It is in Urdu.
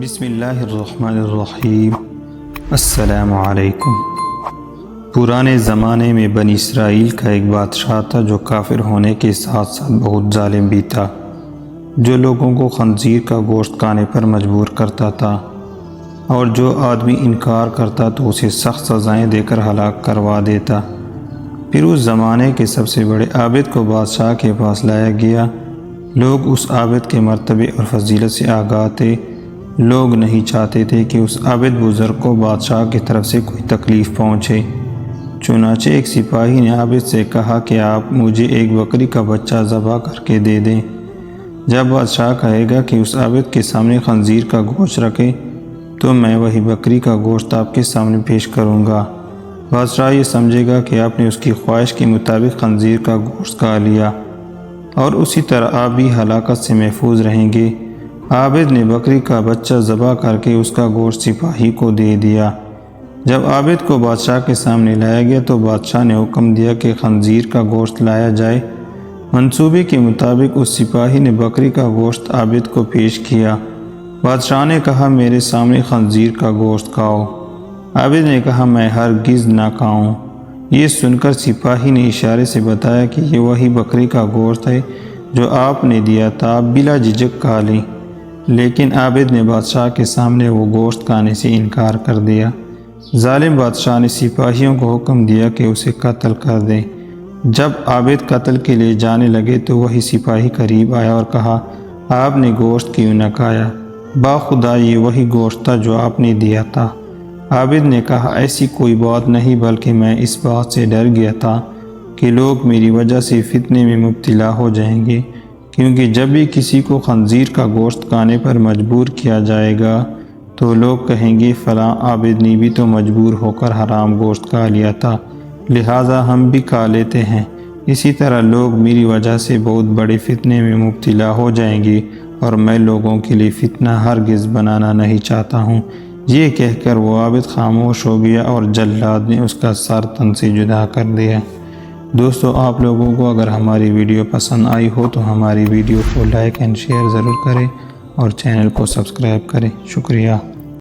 بسم اللہ الرحمن الرحیم۔ السلام علیکم۔ پرانے زمانے میں بنی اسرائیل کا ایک بادشاہ تھا جو کافر ہونے کے ساتھ ساتھ بہت ظالم بھی تھا، جو لوگوں کو خنزیر کا گوشت کھانے پر مجبور کرتا تھا، اور جو آدمی انکار کرتا تو اسے سخت سزائیں دے کر ہلاک کروا دیتا۔ پھر اس زمانے کے سب سے بڑے عابد کو بادشاہ کے پاس لایا گیا۔ لوگ اس عابد کے مرتبے اور فضیلت سے آگاہ تھے۔ لوگ نہیں چاہتے تھے کہ اس عابد بزرگ کو بادشاہ کی طرف سے کوئی تکلیف پہنچے۔ چنانچہ ایک سپاہی نے عابد سے کہا کہ آپ مجھے ایک بکری کا بچہ ذبح کر کے دے دیں۔ جب بادشاہ کہے گا کہ اس عابد کے سامنے خنزیر کا گوشت رکھے تو میں وہی بکری کا گوشت آپ کے سامنے پیش کروں گا۔ بادشاہ یہ سمجھے گا کہ آپ نے اس کی خواہش کے مطابق خنزیر کا گوشت کھا لیا، اور اسی طرح آپ بھی ہلاکت سے محفوظ رہیں گے۔ عابد نے بکری کا بچہ ذبح کر کے اس کا گوشت سپاہی کو دے دیا۔ جب عابد کو بادشاہ کے سامنے لایا گیا تو بادشاہ نے حکم دیا کہ خنزیر کا گوشت لایا جائے۔ منصوبے کے مطابق اس سپاہی نے بکری کا گوشت عابد کو پیش کیا۔ بادشاہ نے کہا میرے سامنے خنزیر کا گوشت کھاؤ۔ عابد نے کہا میں ہرگز نہ کھاؤں۔ یہ سن کر سپاہی نے اشارے سے بتایا کہ یہ وہی بکری کا گوشت ہے جو آپ نے دیا تھا، آپ بلا جھجک کھا لیں۔ لیکن عابد نے بادشاہ کے سامنے وہ گوشت کھانے سے انکار کر دیا۔ ظالم بادشاہ نے سپاہیوں کو حکم دیا کہ اسے قتل کر دیں۔ جب عابد قتل کے لیے جانے لگے تو وہی سپاہی قریب آیا اور کہا آپ نے گوشت کیوں نہ کھایا؟ باخدا یہ وہی گوشت تھا جو آپ نے دیا تھا۔ عابد نے کہا ایسی کوئی بات نہیں، بلکہ میں اس بات سے ڈر گیا تھا کہ لوگ میری وجہ سے فتنے میں مبتلا ہو جائیں گے، کیونکہ جب بھی کسی کو خنزیر کا گوشت کھانے پر مجبور کیا جائے گا تو لوگ کہیں گے فلاں عابد نے بھی تو مجبور ہو کر حرام گوشت کھا لیا تھا، لہٰذا ہم بھی کھا لیتے ہیں۔ اسی طرح لوگ میری وجہ سے بہت بڑے فتنے میں مبتلا ہو جائیں گے، اور میں لوگوں کے لیے فتنہ ہرگز بنانا نہیں چاہتا ہوں۔ یہ کہہ کر وہ عابد خاموش ہو گیا اور جلاد نے اس کا سر تن سے جدا کر دیا۔ دوستو، آپ لوگوں کو اگر ہماری ویڈیو پسند آئی ہو تو ہماری ویڈیو کو لائک اینڈ شیئر ضرور کریں اور چینل کو سبسکرائب کریں۔ شکریہ۔